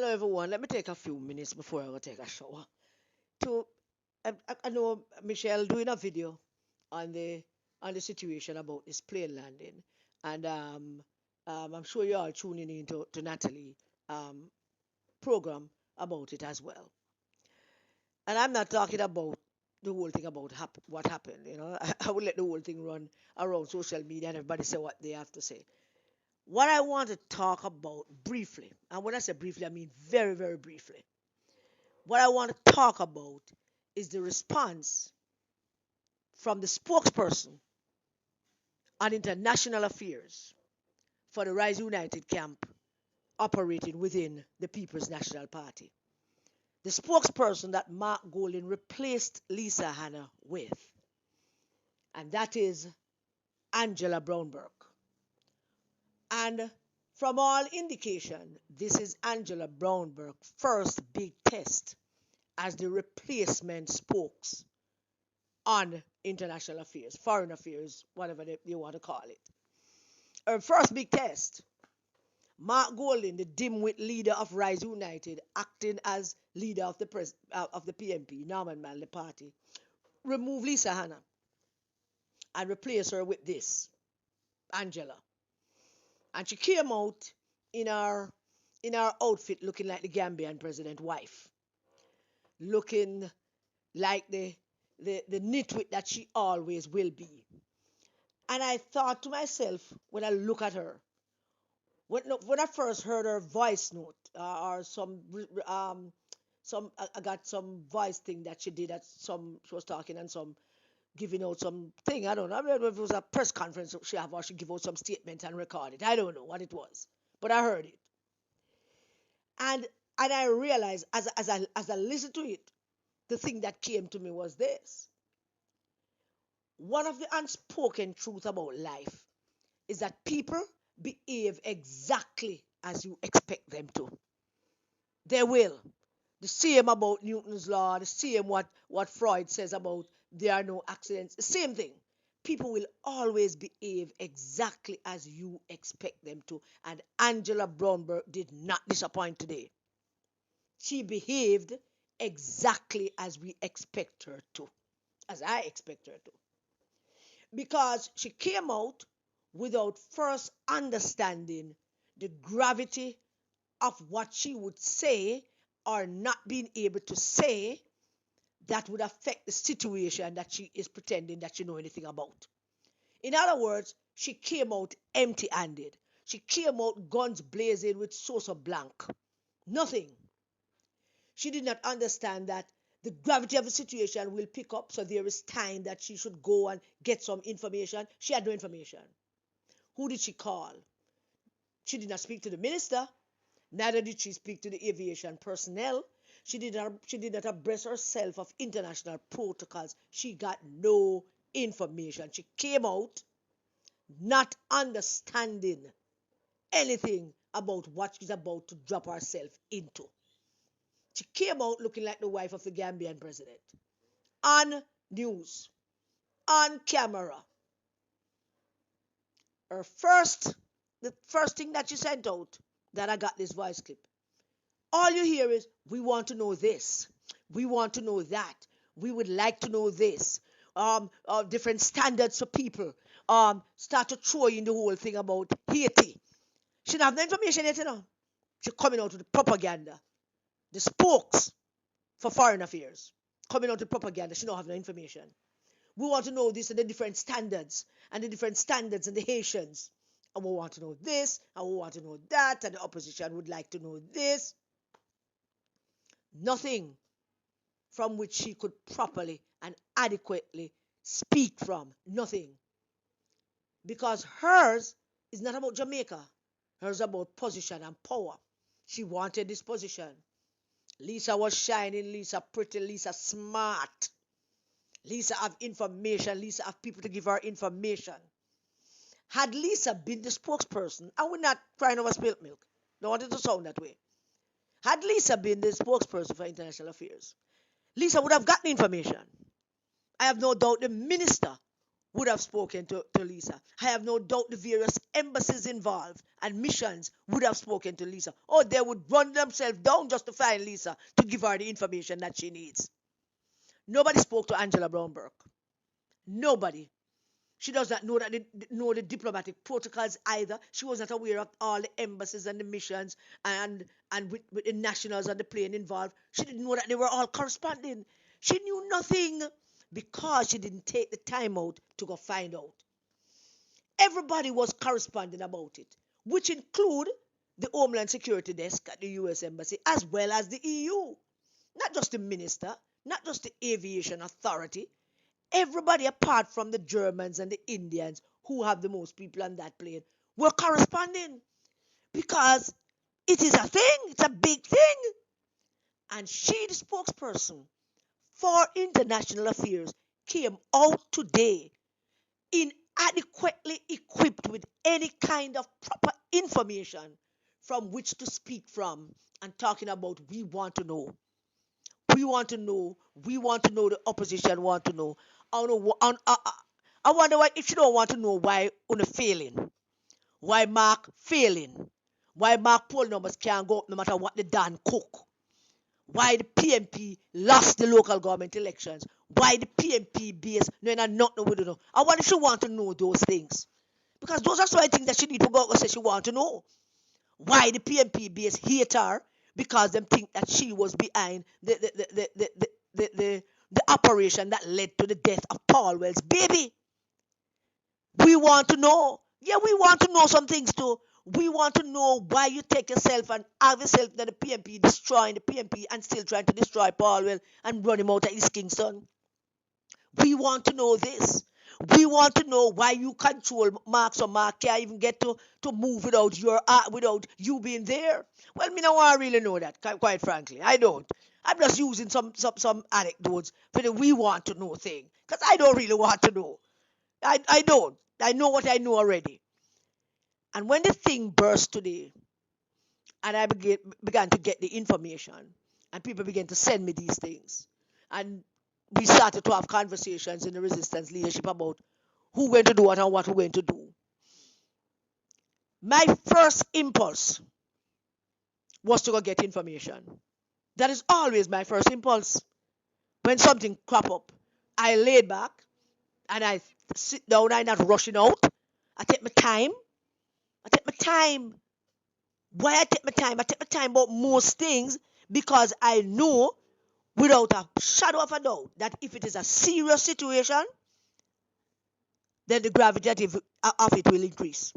Hello, everyone. Let me take a few minutes before I go take a shower. To I know Michelle doing a video on the situation about this plane landing, and I'm sure you're all tuning into to Natalie um, program about it as well. And I'm not talking about the whole thing about what happened. I will let the whole thing run around social media and everybody say what they have to say. What I want to talk about briefly, and when I say briefly, I mean very, very briefly. What I want to talk about is the response from the spokesperson on international affairs for the Rise United camp operating within the People's National Party. The spokesperson that Mark Golding replaced Lisa Hanna with, and that is Angela Brown-Burke. And from all indication, this is Angela Brown-Burke's first big test as the replacement spokes on international affairs, foreign affairs, whatever they want to call it. Her first big test. Mark Golding, the dimwit leader of Rise United, acting as leader of the PMP, Norman Manley Party, remove Lisa Hanna and replace her with this, Angela. And she came out in her outfit looking like the Gambian president wife, looking like the nitwit that she always will be. And I thought to myself when I look at her, when I first heard her voice note or I got some voice thing that she did, she was talking and some giving out some thing. I don't know. I don't know if it was a press conference she have or she give out some statement and record it. I don't know what it was, but I heard it. And I realized as I listened to it, the thing that came to me was this. One of the unspoken truth about life is that people behave exactly as you expect them to. They will. The same about Newton's law, the same what Freud says about there are no accidents. The same thing. People will always behave exactly as you expect them to. And Angela Bronberg did not disappoint today. She behaved exactly as we expect her to, as I expect her to. Because she came out without first understanding the gravity of what she would say or not being able to say that would affect the situation that she is pretending that she know anything about. In other words, she came out empty-handed. She came out guns blazing with saucer blank. Nothing. She did not understand that the gravity of the situation will pick up, so there is time that she should go and get some information. She had no information. Who did she call? She did not speak to the minister. Neither did she speak to the aviation personnel. She did not abreast herself of international protocols. She got no information. She came out not understanding anything about what she's about to drop herself into. She came out looking like the wife of the Gambian president. On news, on camera. The first thing that she sent out, that I got this voice clip. All you hear is, we want to know this. We want to know that. We would like to know this. Different standards for people. Start to throw in the whole thing about Haiti. She don't have no information yet, you know. She's coming out with the propaganda. The spokes for foreign affairs. Coming out with propaganda. She don't have no information. We want to know this and the different standards. And the different standards and the Haitians. And we want to know this. And we want to know that. And the opposition would like to know this. Nothing from which she could properly and adequately speak from. Nothing. Because hers is not about Jamaica. Hers is about position and power. She wanted this position. Lisa was shining. Lisa pretty. Lisa smart. Lisa have information. Lisa have people to give her information. Had Lisa been the spokesperson, I would not crying over spilt milk. Don't want it to sound that way. Had Lisa been the spokesperson for international affairs, Lisa would have gotten information. I have no doubt the minister would have spoken to Lisa. I have no doubt the various embassies involved and missions would have spoken to Lisa. Or they would run themselves down just to find Lisa to give her the information that she needs. Nobody spoke to Angela Brown-Burke. Nobody. She does not know the diplomatic protocols either. She was not aware of all the embassies and the missions and with the nationals on the plane involved. She didn't know that they were all corresponding. She knew nothing because she didn't take the time out to go find out. Everybody was corresponding about it, which include the Homeland Security desk at the US Embassy as well as the EU. Not just the minister, not just the aviation authority. Everybody apart from the Germans and the Indians who have the most people on that plane were corresponding because it is a thing, it's a big thing. And she, the spokesperson for international affairs, came out today inadequately equipped with any kind of proper information from which to speak from and talking about we want to know. We want to know. We want to know. The opposition want to know. I wonder why if you don't want to know why on failing, why Mark failing, why Mark poll numbers can't go up no matter what the Dan cook, why the PMP lost the local government elections, why the PMP base no not know we don't know. I wonder if she want to know those things because those are some things that she need to go and say she want to know. Why the PMP base hate her because them think that she was behind the operation that led to the death of Paul Wells' baby. We want to know. Yeah, we want to know some things too. We want to know why you take yourself and have yourself that the PMP destroying the PMP and still trying to destroy Paul Wells and run him out of East Kingston. We want to know this. We want to know why you control Mark so Mark can't even get to move without you being there. Well, me no I really know that, quite frankly. I don't. I'm just using some anecdotes for the we want to know thing. Because I don't really want to know. I don't. I know what I know already. And when the thing burst today, and I began to get the information, and people began to send me these things, and we started to have conversations in the resistance leadership about who going to do what and what we're going to do. My first impulse was to go get information. That is always my first impulse. When something crop up, I laid back and I sit down. I'm not rushing out. I take my time. I take my time. Why I take my time? I take my time about most things because I know without a shadow of a doubt that if it is a serious situation, then the gravity of it will increase.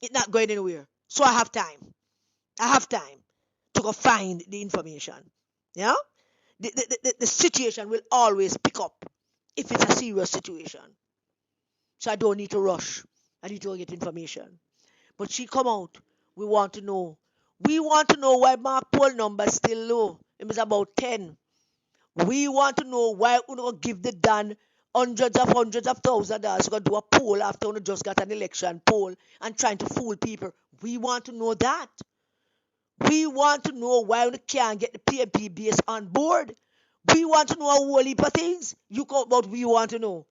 It's not going anywhere. So I have time. I have time to go find the information. Yeah? The situation will always pick up if it's a serious situation. So I don't need to rush. I need to go get information. But she come out. We want to know. We want to know why Mark poll number is still low. It was about 10. We want to know why we don't give the Dan hundreds of $1,000 to go do a poll after we just got an election poll and trying to fool people. We want to know that. We want to know why we can't get the PMP base on board. We want to know a whole heap of things. You come about we want to know.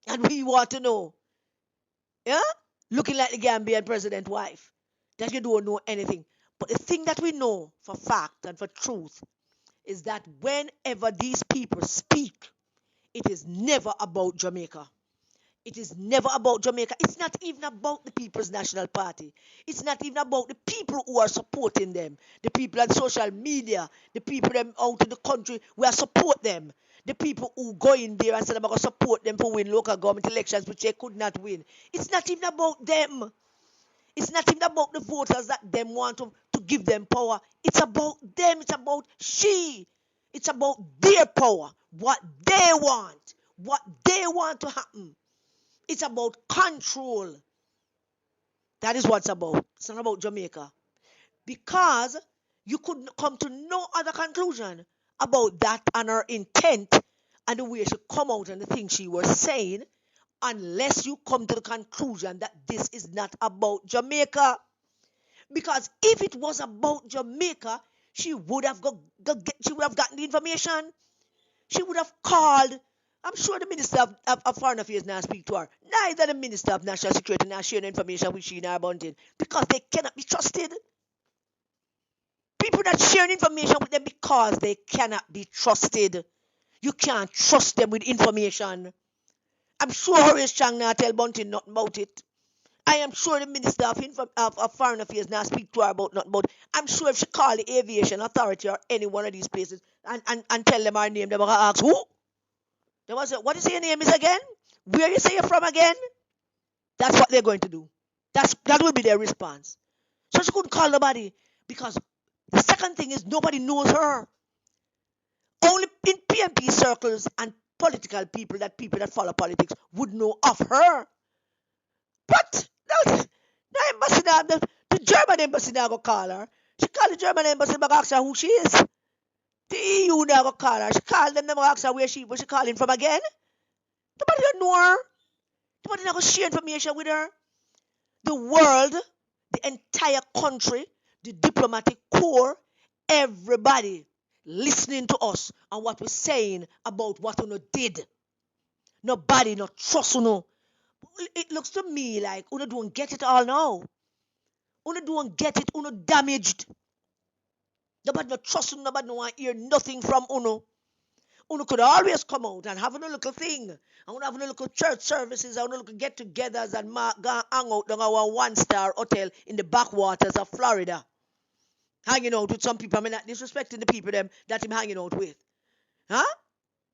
And we want to know. Yeah? Looking like the Gambian president wife. That you don't know anything. But the thing that we know for fact and for truth is that whenever these people speak, it is never about Jamaica. It is never about Jamaica. It's not even about the People's National Party. It's not even about the people who are supporting them. The people on social media, the people them out in the country, we are support them. The people who go in there and say they're going to support them for win local government elections, which they could not win. It's not even about them. It's not even about the voters that them want to give them power. It's about them. It's about she. It's about their power. What they want. What they want to happen. It's about control. That is what it's about. It's not about Jamaica. Because you could come to no other conclusion about that and her intent and the way she come out and the things she was saying unless you come to the conclusion that this is not about Jamaica. Because if it was about Jamaica, she would have gotten the information. She would have called I'm sure the Minister of Foreign Affairs now speak to her. Neither the Minister of National Security now share the information with she in her bunting because they cannot be trusted. People that share information with them because they cannot be trusted. You can't trust them with information. I'm sure Horace Chang now tell Bunting nothing about it. I am sure the Minister of Foreign Affairs now speak to her about nothing about it. I'm sure if she call the Aviation Authority or any one of these places and tell them her name, they will ask who? They will say, what you say your name is again? Where you say you're from again? That's what they're going to do. That will be their response. So she couldn't call nobody because the second thing is nobody knows her. Only in PNP circles and political people that follow politics would know of her. But no, the embassy now, the German embassy now go call her. She called the German embassy and ask her who she is. The EU now go call her. She called them and ask her where she calling from again. Nobody don't know her. Nobody not go share information with her. The world, the entire country, the diplomatic corps, everybody listening to us and what we're saying about what we did. Nobody not trust you. It looks to me like you don't get it all now. You don't get it, you damaged. Nobody not trust you, nobody no want hear nothing from you. You could always come out and have a little thing. And have a little church services, and a little get-togethers and go hang out in our one-star hotel in the backwaters of Florida. Hanging out with some people. I mean, not disrespecting the people them that I'm hanging out with. Huh?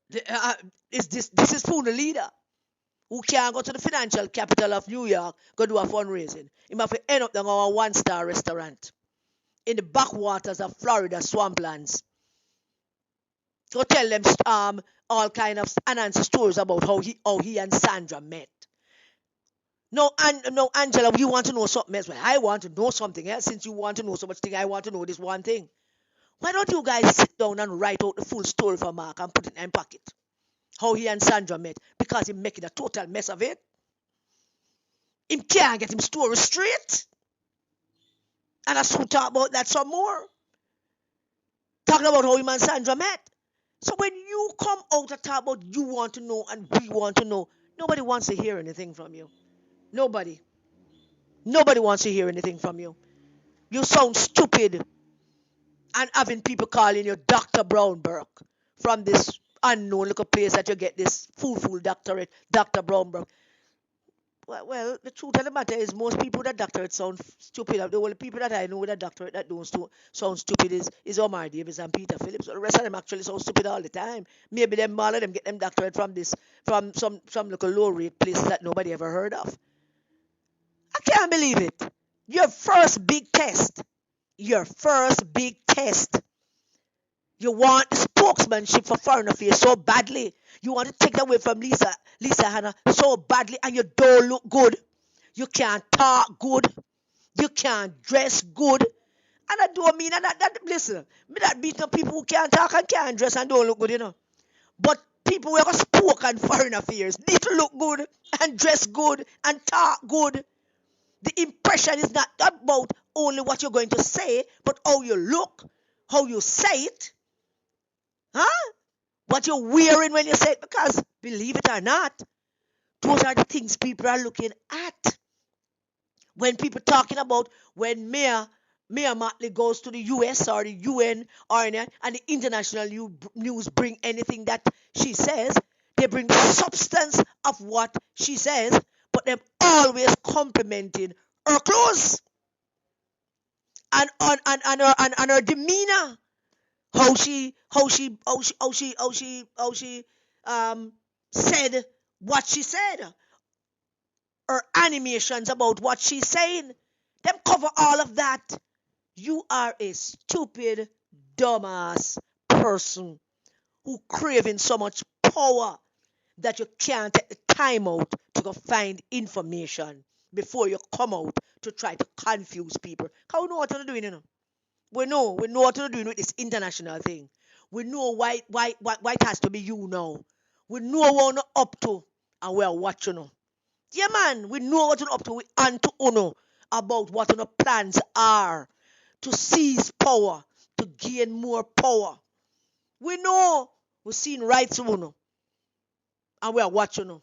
This is Puna leader who can't go to the financial capital of New York, go do a fundraising. He must end up in our one-star restaurant in the backwaters of Florida swamplands. Go tell them all kind of unanswered stories about how he and Sandra met. No, Angela, you want to know something else? Well, I want to know something else. Since you want to know so much thing, I want to know this one thing. Why don't you guys sit down and write out the full story for Mark and put it in my pocket? How he and Sandra met, because he's making a total mess of it. He can't get him story straight. And I should talk about that some more. Talking about how him and Sandra met. So when you come out and talk about you want to know and we want to know, nobody wants to hear anything from you. Nobody. Nobody wants to hear anything from you. You sound stupid. And having people calling you Dr. Brown-Burke from this unknown little place that you get this fool doctorate, Dr. Brown-Burke. Well, the truth of the matter is most people with a doctorate sound stupid. The only people that I know with a doctorate that don't sound stupid is Omar Davis and Peter Phillips. The rest of them actually sound stupid all the time. Maybe them all of them get them doctorate from some little low rate places that nobody ever heard of. I can't believe it. Your first big test. You want the spokesmanship for foreign affairs so badly. You want to take that away from Lisa Hanna so badly, and you don't look good. You can't talk good. You can't dress good. And I don't mean that listen, me that beat up people who can't talk and can't dress and don't look good, But people who have spoken foreign affairs need to look good and dress good and talk good. The impression is not about only what you're going to say, but how you look, how you say it. Huh? What you're wearing when you say it, because believe it or not, those are the things people are looking at. When people talking about when Mia Motley goes to the US or the UN and the international news bring anything that she says, they bring the substance of what she says, but they're always complimenting her clothes and her demeanor. How she said what she said, or animations about what she's saying. Them cover all of that. You are a stupid, dumbass person who craving so much power that you can't take the time out to go find information before you come out to try to confuse people. Because we know what you're doing, We know what you're doing with this international thing. We know why it has to be you now. We know what you're up to and we're watching. Yeah, man, we know what you're up to. We and to know about what your plans are to seize power, to gain more power. We know we're seeing right through. And we are watching you.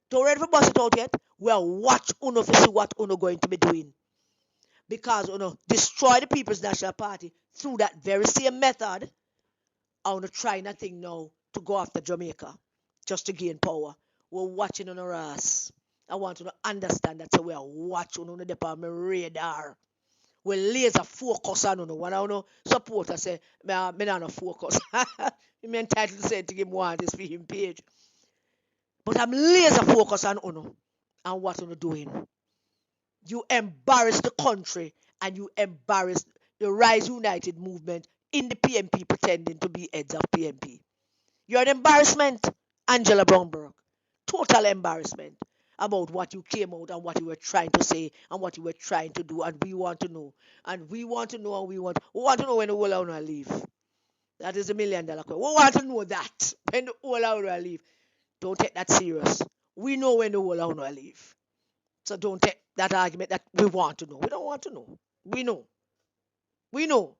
Don't ready for bust it out yet. We are watch Uno to see what Uno going to be doing. Because Uno destroy the People's National Party through that very same method. I want to try nothing now to go after Jamaica just to gain power. We're watching on our ass. I want you to understand that, so we are watching on the department radar. We laser focus on you. When I know support, I say, me not no focus. I'm entitled to say to him one this for him page. But I'm laser focused on Uno and what Uno doing. You embarrass the country and you embarrass the Rise United movement in the PMP pretending to be heads of PMP. You're an embarrassment, Angela Bronberg. Total embarrassment about what you came out and what you were trying to say and what you were trying to do. And we want to know. And we want to know and we want to know when the whole owner leave. That is $1 million question. We want to know that when the whole owner leave. Don't take that serious. We know when the whole owner leave. So don't take that argument that we want to know. We don't want to know. We know. We know.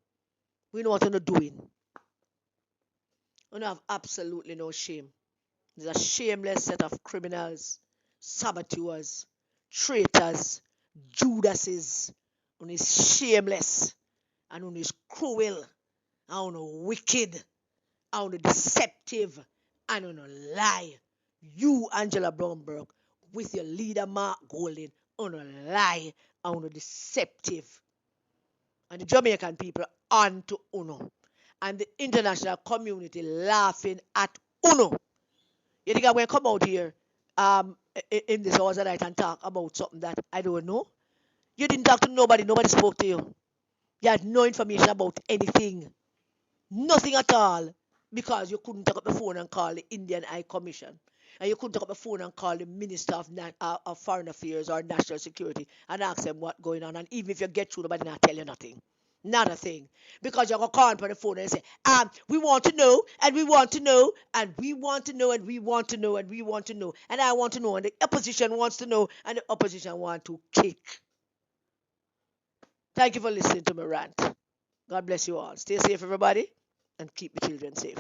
We know what you're doing. You have absolutely no shame. There's a shameless set of criminals, saboteurs, traitors, Judases. And is shameless. And is cruel. And wicked. And deceptive. And lie. You, Angela Brown-Burke, with your leader Mark Golding, on a lie and deceptive. And the Jamaican people on to Uno. And the international community laughing at Uno. You think I'm going to come out here in this hours tonight and talk about something that I don't know? You didn't talk to nobody. Nobody spoke to you. You had no information about anything. Nothing at all. Because you couldn't take up the phone and call the Indian High Commission. And you couldn't take up the phone and call the Minister of Foreign Affairs or National Security and ask them what's going on. And even if you get through, nobody not tell you nothing. Not a thing. Because you're going to call on the phone and say, we want to know, and we want to know, and we want to know, and we want to know, and we want to know. And I want to know, and the opposition wants to know, and the opposition want to kick. Thank you for listening to my rant. God bless you all. Stay safe, everybody, and keep the children safe.